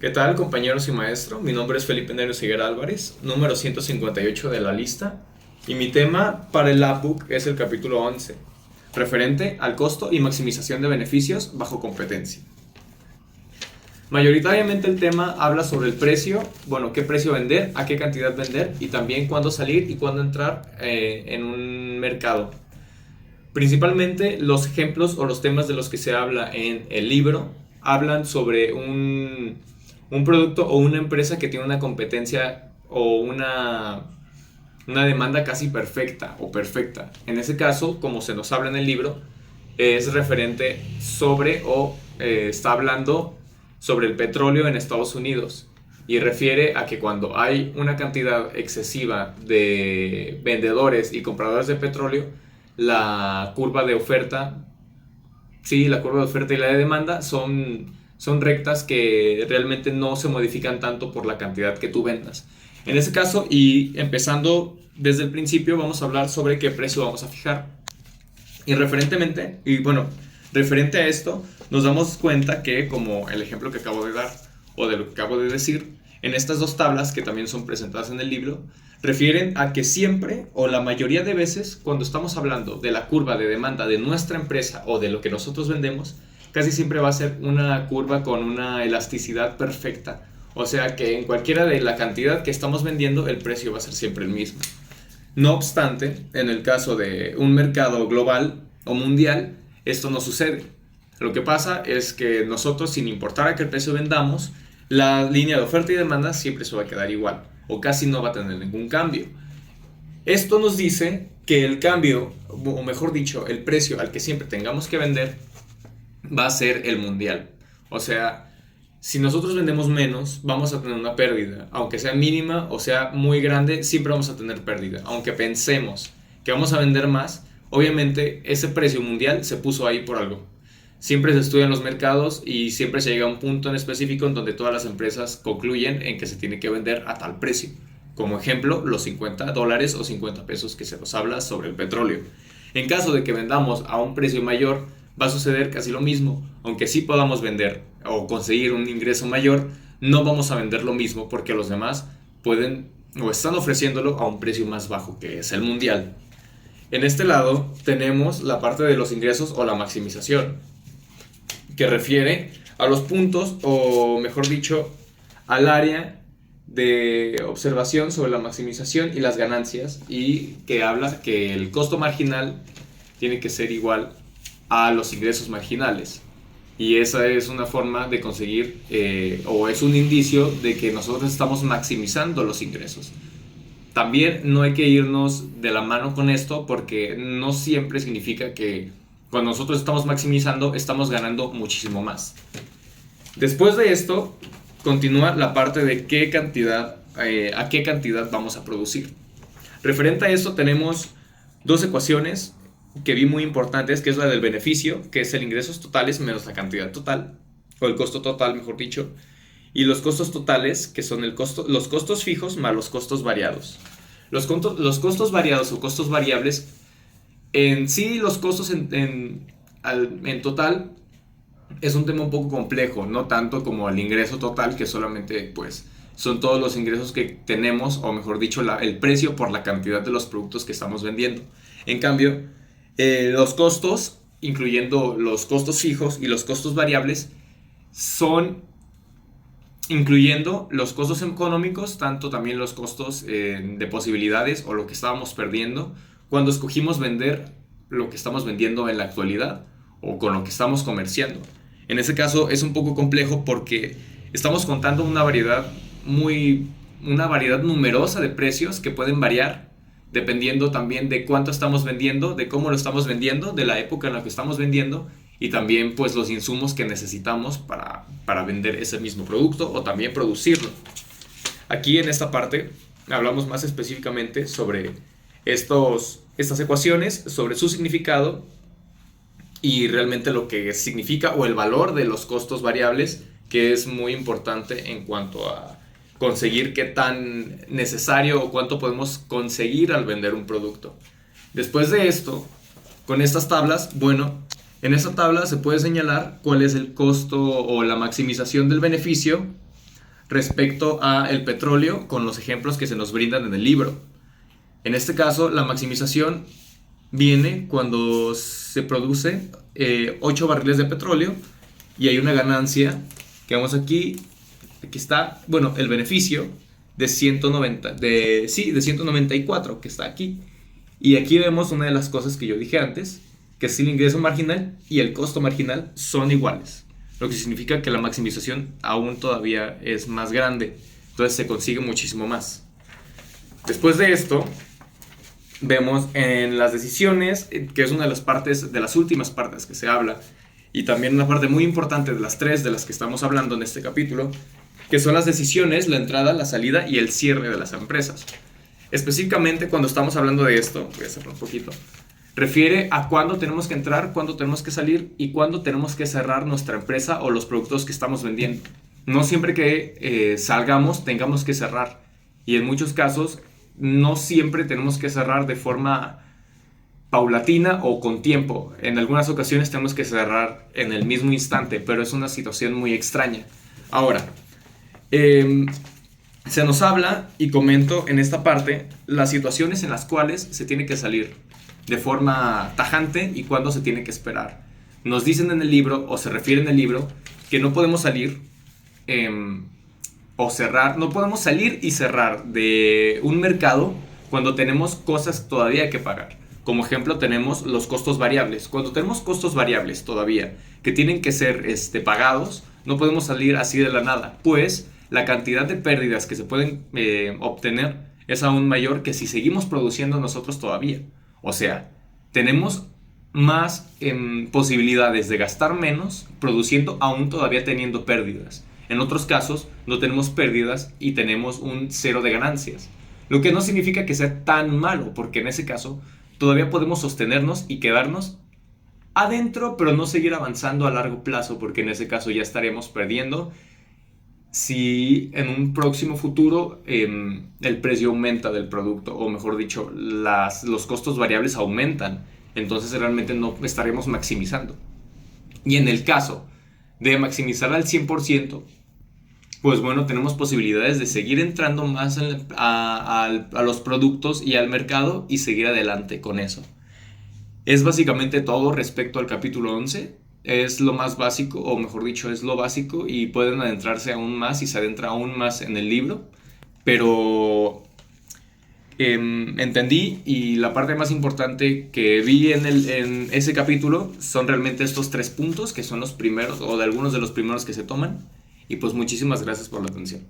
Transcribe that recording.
¿Qué tal, compañeros y maestro? Mi nombre es Felipe Nerio Siguera Álvarez, número 158 de la lista, y mi tema para el Labbook es el capítulo 11, referente al costo y maximización de beneficios bajo competencia. Mayoritariamente el tema habla sobre el precio, bueno, qué precio vender, a qué cantidad vender y también cuándo salir y cuándo entrar en un mercado. Principalmente los ejemplos o los temas de los que se habla en el libro hablan sobre un producto o una empresa que tiene una competencia o una demanda casi perfecta o perfecta. En ese caso, como se nos habla en el libro, es referente sobre está hablando sobre el petróleo en Estados Unidos y refiere a que cuando hay una cantidad excesiva de vendedores y compradores de petróleo, la curva de oferta, sí, la curva de oferta y la de demanda son rectas que realmente no se modifican tanto por la cantidad que tú vendas. En ese caso, y empezando desde el principio, vamos a hablar sobre qué precio vamos a fijar. Referente a esto, nos damos cuenta que, como el ejemplo que acabo de dar, o de lo que acabo de decir, en estas dos tablas, que también son presentadas en el libro, refieren a que siempre, o la mayoría de veces, cuando estamos hablando de la curva de demanda de nuestra empresa o de lo que nosotros vendemos, casi siempre va a ser una curva con una elasticidad perfecta. O sea que en cualquiera de la cantidad que estamos vendiendo, el precio va a ser siempre el mismo. No obstante, en el caso de un mercado global o mundial, esto no sucede. Lo que pasa es que nosotros, sin importar a qué precio vendamos, la línea de oferta y demanda siempre se va a quedar igual, o casi no va a tener ningún cambio. Esto nos dice que el cambio, o mejor dicho, el precio al que siempre tengamos que vender, va a ser el mundial. O sea, si nosotros vendemos menos, vamos a tener una pérdida. Aunque sea mínima o sea muy grande, siempre vamos a tener pérdida. Aunque pensemos que vamos a vender más, obviamente ese precio mundial se puso ahí por algo. Siempre se estudian los mercados y siempre se llega a un punto en específico en donde todas las empresas concluyen en que se tiene que vender a tal precio. Como ejemplo, los $50 o 50 pesos que se nos habla sobre el petróleo. En caso de que vendamos a un precio mayor, va a suceder casi lo mismo. Aunque sí podamos vender o conseguir un ingreso mayor, no vamos a vender lo mismo porque los demás pueden o están ofreciéndolo a un precio más bajo, que es el mundial. En este lado tenemos la parte de los ingresos o la maximización, que refiere a los puntos, o mejor dicho, al área de observación sobre la maximización y las ganancias, y que habla que el costo marginal tiene que ser igual a los ingresos marginales. Y esa es una forma de conseguir, o es un indicio de que nosotros estamos maximizando los ingresos. También no hay que irnos de la mano con esto, porque no siempre significa que cuando nosotros estamos maximizando estamos ganando muchísimo más. Después de esto continúa la parte de qué cantidad, a qué cantidad vamos a producir. Referente a esto tenemos dos ecuaciones que vi muy importantes, que es la del beneficio, que es el ingresos totales menos la cantidad total, o el costo total, mejor dicho, y los costos totales, que son los costos fijos más los costos variados. Los costos variados o costos variables, en sí los costos en total es un tema un poco complejo, no tanto como el ingreso total, que solamente pues son todos los ingresos que tenemos, o mejor dicho, el precio por la cantidad de los productos que estamos vendiendo. En cambio, los costos, incluyendo los costos fijos y los costos variables, son incluyendo los costos económicos, tanto también los costos de posibilidades o lo que estábamos perdiendo cuando escogimos vender lo que estamos vendiendo en la actualidad o con lo que estamos comerciando. En ese caso es un poco complejo porque estamos contando una variedad numerosa de precios que pueden variar dependiendo también de cuánto estamos vendiendo, de cómo lo estamos vendiendo, de la época en la que estamos vendiendo y también pues los insumos que necesitamos para vender ese mismo producto o también producirlo. Aquí en esta parte hablamos más específicamente sobre estas ecuaciones, sobre su significado y realmente lo que significa o el valor de los costos variables, que es muy importante en cuanto a conseguir qué tan necesario o cuánto podemos conseguir al vender un producto. Después de esto, con estas tablas, bueno, en esta tabla se puede señalar cuál es el costo o la maximización del beneficio respecto a el petróleo con los ejemplos que se nos brindan en el libro. En este caso, la maximización viene cuando se produce 8 barriles de petróleo y hay una ganancia que vemos aquí está, bueno, el beneficio de 194 que está aquí. Y aquí vemos una de las cosas que yo dije antes, que es el ingreso marginal y el costo marginal son iguales, lo que significa que la maximización aún todavía es más grande, entonces se consigue muchísimo más. Después de esto, vemos en las decisiones, que es una de las partes, de las últimas partes que se habla, y también una parte muy importante de las 3 de las que estamos hablando en este capítulo, que son las decisiones, la entrada, la salida y el cierre de las empresas. Específicamente cuando estamos hablando de esto, voy a hacerlo un poquito, refiere a cuándo tenemos que entrar, cuándo tenemos que salir y cuándo tenemos que cerrar nuestra empresa o los productos que estamos vendiendo. No siempre que salgamos tengamos que cerrar, y en muchos casos no siempre tenemos que cerrar de forma paulatina o con tiempo. En algunas ocasiones tenemos que cerrar en el mismo instante, pero es una situación muy extraña. Ahora, se nos habla, y comento en esta parte, las situaciones en las cuales se tiene que salir de forma tajante y cuándo se tiene que esperar. Nos dicen en el libro, o se refiere en el libro, que no podemos salir o cerrar, no podemos salir y cerrar de un mercado cuando tenemos cosas todavía que pagar. Como ejemplo tenemos los costos variables. Cuando tenemos costos variables todavía que tienen que ser pagados, no podemos salir así de la nada, pues la cantidad de pérdidas que se pueden obtener es aún mayor que si seguimos produciendo nosotros todavía. O sea, tenemos más posibilidades de gastar menos produciendo aún todavía teniendo pérdidas. En otros casos no tenemos pérdidas y tenemos un cero de ganancias. Lo que no significa que sea tan malo, porque en ese caso todavía podemos sostenernos y quedarnos adentro, pero no seguir avanzando a largo plazo, porque en ese caso ya estaríamos perdiendo si en un próximo futuro el precio aumenta del producto, o mejor dicho, los costos variables aumentan, entonces realmente no estaremos maximizando. Y en el caso de maximizar al 100%, pues bueno, tenemos posibilidades de seguir entrando más a los productos y al mercado y seguir adelante con eso. Es básicamente todo respecto al capítulo 11. Es lo más básico, o mejor dicho, es lo básico, y pueden adentrarse aún más y se adentra aún más en el libro. Pero entendí, y la parte más importante que vi en ese capítulo son realmente estos 3 puntos, que son los primeros, o de algunos de los primeros que se toman. Y pues muchísimas gracias por la atención.